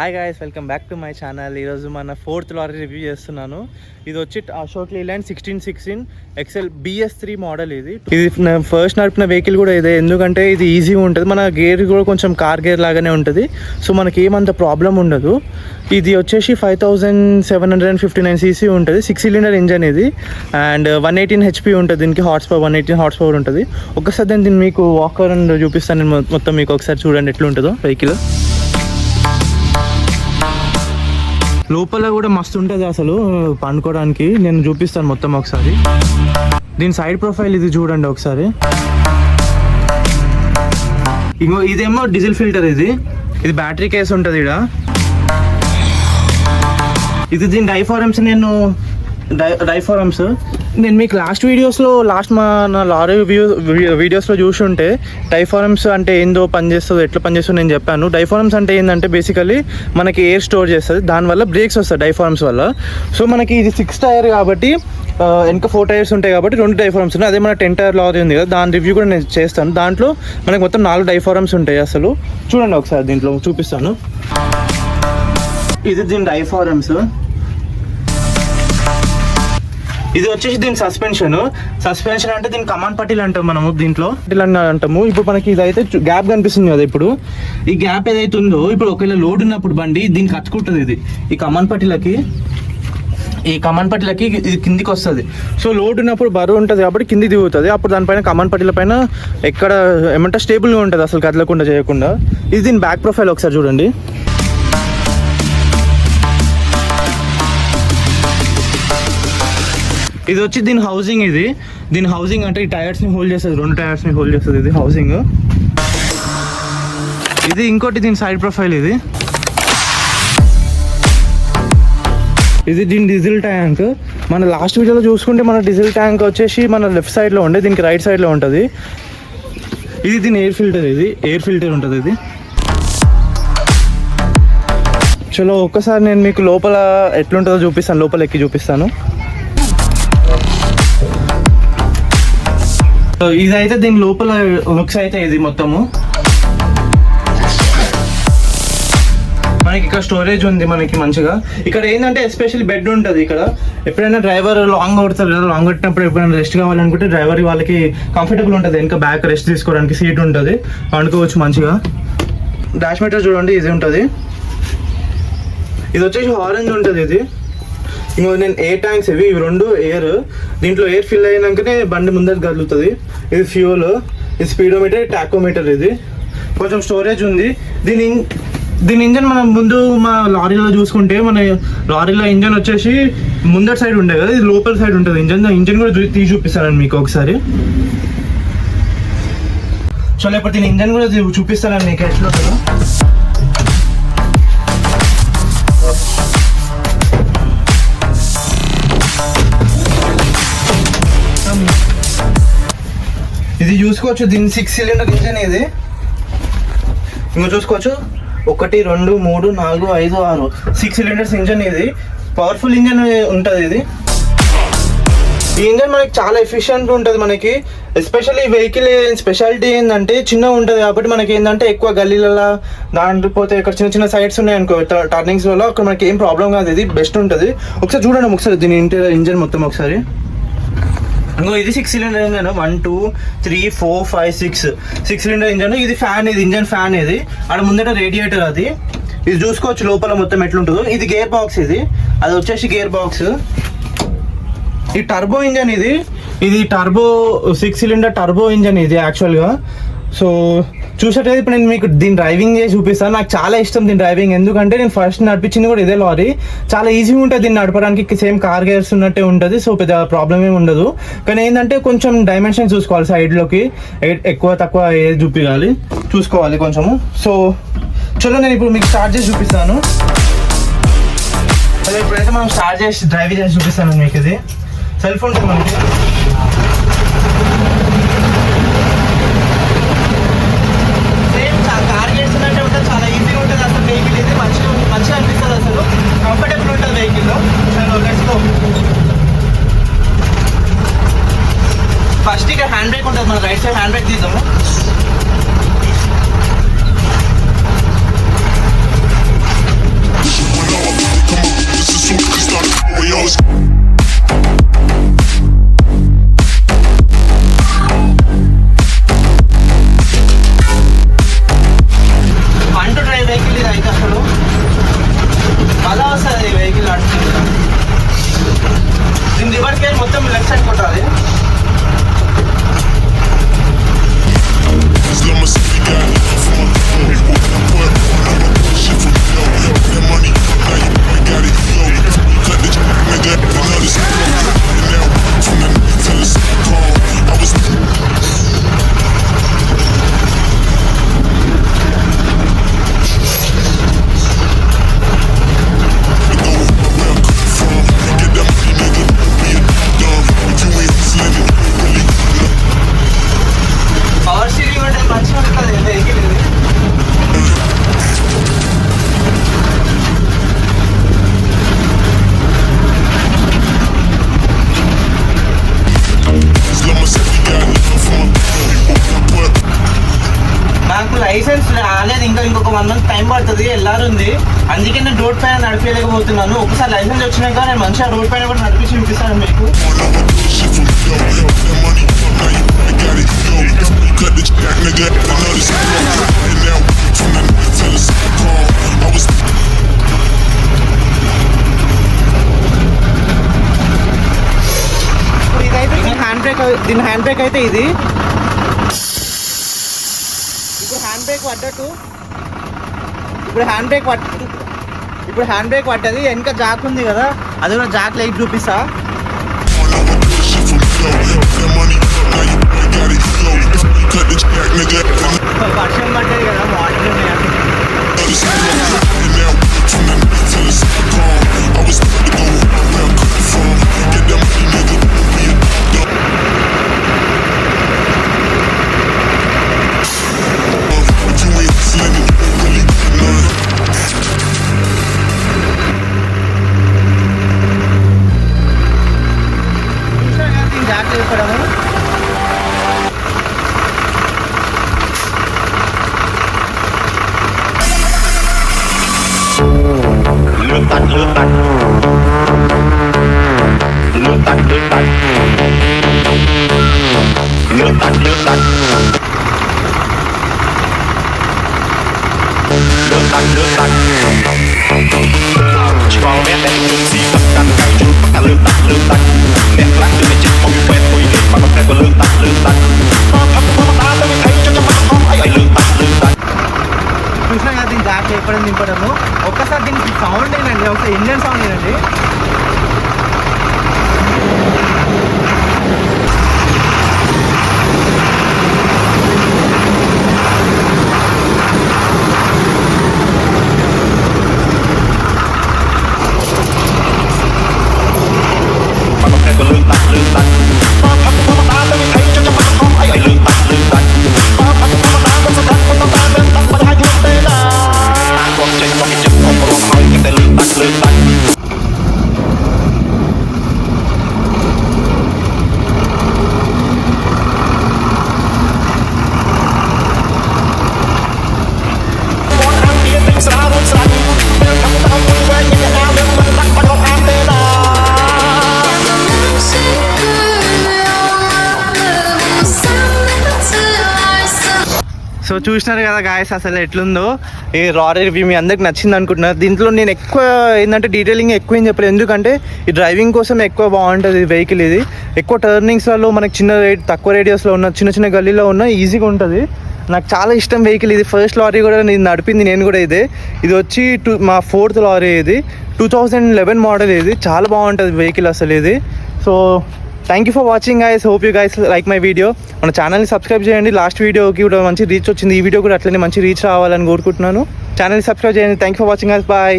Hi guys, welcome back to my channel. ఈరోజు మన 4th lorry review చేస్తున్నాను. ఇది వచ్చి Ashok Leyland 1616 XL BS3 model. ఇది ఫస్ట్ నడిపిన వెహికల్ కూడా ఇదే, ఎందుకంటే ఇది ఈజీగా ఉంటుంది. మన గేర్ కూడా కొంచెం కార్ గేర్ లాగానే ఉంటుంది, సో మనకి ఏమంత ప్రాబ్లం ఉండదు. ఇది వచ్చేసి 5759 cc ఉంటుంది. 6 సిలిండర్ ఇంజన్ ఇది, అండ్ 118 HP ఉంటుంది. దీనికి హార్స్ పవర్ ఉంటుంది. ఒక్కసారి దీన్ని మీకు వాక్ అరౌండ్ చూపిస్తాను నేను మొత్తం. మీకు ఒకసారి చూడండి ఎట్లా ఉంటుందో వెహికల్. లోపల కూడా మస్తు ఉంటుంది అసలు పండుకోవడానికి. నేను చూపిస్తాను మొత్తం ఒకసారి. దీని సైడ్ ప్రొఫైల్ ఇది చూడండి ఒకసారి. ఇంకో ఇదేమో డీజిల్ ఫిల్టర్. ఇది బ్యాటరీ కేస్ ఉంటుంది ఇక్కడ. ఇది దీని డైఫారమ్స్. నేను మీకు నా లారీ వీడియోస్లో చూసుంటే డైఫారమ్స్ అంటే ఏందో పనిచేస్తుందో ఎట్లా పనిచేస్తుందో నేను చెప్పాను. డైఫారమ్స్ అంటే ఏంటంటే బేసికలీ మనకి ఎయిర్ స్టోర్ చేస్తుంది, దానివల్ల బ్రేక్స్ వస్తాయి డైఫారమ్స్ వల్ల. సో మనకి ఇది 6 టైర్ కాబట్టి వెనక 4 టైర్స్ ఉంటాయి కాబట్టి 2 డైఫారమ్స్ ఉన్నాయి. అదే మన 10 టైర్ లారీ ఉంది కదా, దాని రివ్యూ కూడా నేను చేస్తాను. దాంట్లో మనకి మొత్తం 4 డైఫారమ్స్ ఉంటాయి. అసలు చూడండి ఒకసారి, దీంట్లో చూపిస్తాను. ఇది దీని డైఫారమ్స్. ఇది వచ్చేసి దీని సస్పెన్షన్ అంటే దీని కమాన్ పట్టీలు అంటాం మనము. దీంట్లో అంటాము. ఇప్పుడు మనకి ఇదైతే గ్యాప్ కనిపిస్తుంది కదా, ఇప్పుడు ఈ గ్యాప్ ఏదైతే ఉందో, ఇప్పుడు ఒకవేళ లోడ్ ఉన్నప్పుడు బండి దీనికి కట్టుకుంటుంది. ఈ కమాన్ పట్టీలకి ఇది కిందికి వస్తుంది. సో లోడ్ ఉన్నప్పుడు బరువు ఉంటుంది కాబట్టి కింది దిగుతుంది. అప్పుడు దానిపైన కమాన్ పట్టీల పైన ఎక్కడ ఏమంటే స్టేబుల్గా ఉంటుంది, అసలు కదలకుండా చేయకుండా. ఇది దీని బ్యాక్ ప్రొఫైల్ ఒకసారి చూడండి. ఇది వచ్చి దీని హౌసింగ్ అంటే ఈ టైర్స్ని హోల్డ్ చేస్తుంది, 2 టైర్స్ని హోల్డ్ చేస్తుంది ఇది హౌసింగ్. ఇది ఇంకోటి దీని సైడ్ ప్రొఫైల్. ఇది దీని డీజిల్ ట్యాంక్. మన లాస్ట్ వీడియోలో చూసుకుంటే మన డీజిల్ ట్యాంక్ వచ్చేసి మన లెఫ్ట్ సైడ్లో ఉండే, దీనికి రైట్ సైడ్లో ఉంటుంది. ఇది దీని ఎయిర్ ఫిల్టర్ ఉంటుంది. ఇది చలో ఒక్కసారి నేను మీకు లోపల ఎట్లుంటుందో చూపిస్తాను, లోపల ఎక్కి చూపిస్తాను. ఇదైతే దీని లోపల లుక్స్ అయితే ఇది మొత్తము. మనకి ఇక్కడ స్టోరేజ్ ఉంది మనకి మంచిగా. ఇక్కడ ఏంటంటే ఎస్పెషల్లీ బెడ్ ఉంటుంది. ఇక్కడ ఎప్పుడైనా డ్రైవర్ లాంగ్ కొడతారు కదా, లాంగ్ కొట్టినప్పుడు ఎప్పుడైనా రెస్ట్ కావాలనుకుంటే డ్రైవర్ వాళ్ళకి కంఫర్టబుల్ ఉంటుంది. ఇంకా బ్యాక్ రెస్ట్ తీసుకోవడానికి సీట్ ఉంటుంది, పండుకోవచ్చు మంచిగా. డాష్ మీటర్ చూడండి, ఇది ఉంటుంది. ఇది వచ్చేసి ఆరెంజ్ ఉంటుంది. ఇది ఇంకో నేను ఎయిర్ ట్యాంక్స్ ఇవి 2 ఎయిర్. దీంట్లో ఎయిర్ ఫిల్ అయినాకనే బండి ముందర కదులుతుంది. ఇది ఫ్యూల్, ఇది స్పీడోమీటర్, టాకోమీటర్. ఇది కొంచెం స్టోరేజ్ ఉంది. దీని ఇంజన్ మనం ముందు మా లారీలో చూసుకుంటే, మన లారీలో ఇంజన్ వచ్చేసి ముందర సైడ్ ఉండే కదా, ఇది లోపల సైడ్ ఉంటుంది. ఇంజన్ కూడా తీసి చూపిస్తానండి మీకు ఒకసారి. సో లేకపోతే దీని ఇంజన్ కూడా చూపిస్తానండి మీకు ఎట్లా ఉంటుందో. ఇది చూసుకోవచ్చు, దీని 6 సిలిండర్ ఇంజన్. ఇది ఇంకా చూసుకోవచ్చు 1 2 3 4 5 6 6 సిలిండర్స్ ఇంజన్. ఇది పవర్ఫుల్ ఇంజన్ ఉంటుంది. ఈ ఇంజన్ మనకి చాలా ఎఫిషియెంట్ ఉంటుంది. మనకి ఎస్పెషల్లీ వెహికల్ స్పెషాలిటీ ఏంటంటే చిన్నగా ఉంటుంది కాబట్టి మనకి ఏంటంటే ఎక్కువ గల్లీలలో దాంట్లోపోతే ఇక్కడ చిన్న సైడ్స్ ఉన్నాయి అనుకో, టర్నింగ్స్ వల్ల అక్కడ మనకి ఏం ప్రాబ్లం కాదు. ఇది బెస్ట్ ఉంటుంది. ఒకసారి చూడండి ఒకసారి దీని ఇంజన్ మొత్తం ఒకసారి. ఇంకో ఇది 6 సిలిండర్ ఇంజన్. 1 2 3 4 5 6 cylinder engine. ఇది ఫ్యాన్, ఇది ఇంజన్ ఫ్యాన్. ఇది అక్కడ ముందట రేడియేటర్. ఇది చూసుకోవచ్చు లోపల మొత్తం ఎట్లుంటుందో. ఇది గేర్ బాక్స్. అది వచ్చేసి గేర్ బాక్స్. ఈ టర్బో ఇంజన్. ఇది టర్బో 6 సిలిండర్ టర్బో ఇంజన్ ఇది యాక్చువల్గా. సో చూసేటైతే ఇప్పుడు నేను మీకు దీని డ్రైవింగ్ చేసి చూపిస్తాను. నాకు చాలా ఇష్టం దీని డ్రైవింగ్, ఎందుకంటే నేను ఫస్ట్ నడిపించింది కూడా ఇదే లారీ. చాలా ఈజీగా ఉంటుంది దీన్ని నడపడానికి, సేమ్ కార్ గేర్స్ ఉన్నట్టే ఉంటుంది. సో పెద్ద ప్రాబ్లం ఏమి ఉండదు. కానీ ఏంటంటే కొంచెం డైమెన్షన్ చూసుకోవాలి, సైడ్లోకి ఎక్కువ తక్కువ ఏది చూసుకోవాలి కొంచెము. సో చలో నేను ఇప్పుడు మీకు స్టార్ట్ చేసి చూపిస్తాను. అదే ఇప్పుడైతే మనం స్టార్ట్ చేసి డ్రైవింగ్ చేసి చూపిస్తాను మీకు. ఇది సెల్ ఫోన్ మనకి కార్ చేస్తున్నట్టే ఉంటుంది, చాలా ఈజీగా ఉంటుంది అసలు వెహికల్. ఇది మంచిగా అనిపిస్తుంది, అసలు కంఫర్టబుల్ ఉంటుంది వెహికల్లో. Let's go. ఫస్ట్ ఇక్కడ హ్యాండ్ బ్రేక్ ఉంటుంది, మన రైట్ సైడ్ హ్యాండ్ బ్రేక్ తీద్దాము. లైసెన్స్ రాలేదు ఇంకా, ఇంకొక 1 month టైం పడుతుంది. ఎల్ఆర్ ఉంది, అందుకే నేను రోడ్ పైన నడిపేయలేకపోతున్నాను. ఒకసారి లైసెన్స్ వచ్చినాక నేను మంచిగా రోడ్ పైన కూడా నడిపించి చూపిస్తాను మీకు. ఇదైతే దీని హ్యాండ్ బ్రేక్ అయితే ఇది ఇప్పుడు హ్యాండ్ బ్రేక్ పట్టది. వెనక జాక్ ఉంది కదా, అది కూడా జాక్ లైట్ చూపిస్తా. వర్షం పట్టది కదా, వాటర్ చూసినా కదా దీని జాక్ ఎప్పుడైనా దింపడము. ఒక్కసారి దీనికి సౌండ్ ఏంటండి, ఒకసారి ఇంజన్ సౌండ్ ఏంటండి. సో చూసినారు కదా గాయస్ అసలు ఎట్లుందో ఈ రారీ రివ్యూ. మీ అందరికి నచ్చింది అనుకుంటున్నారు. దీంట్లో నేను ఎక్కువ ఏంటంటే డీటెయిలింగ్ ఎక్కువ ఏం చెప్పలేదు, ఎందుకంటే ఈ డ్రైవింగ్ కోసం ఎక్కువ బాగుంటుంది వెహికల్. ఇది ఎక్కువ టర్నింగ్స్లలో మనకి తక్కువ రేడియస్లో ఉన్న చిన్న గల్లీలో ఉన్న ఈజీగా ఉంటుంది. నాకు చాలా ఇష్టం వెహికల్ ఇది. ఫస్ట్ లారీ కూడా నేను నడిపింది నేను కూడా ఇదే. ఇది వచ్చి మా 4th లారీ. ఇది 2011 మోడల్. ఇది చాలా బాగుంటుంది వెహికల్ అసలు ఇది. So thank you for watching guys. Hope you guys like my video. మన ఛానల్ని సబ్స్క్రైబ్ చేయండి. లాస్ట్ వీడియోకి కూడా మంచి రీచ్ వచ్చింది. ఈ వీడియో కూడా అట్లనే మంచి రీచ్ రావాలని కోరుకుంటున్నాను. ఛానల్ని సబ్స్క్రైబ్ చేయండి. Thank you for watching guys. Bye.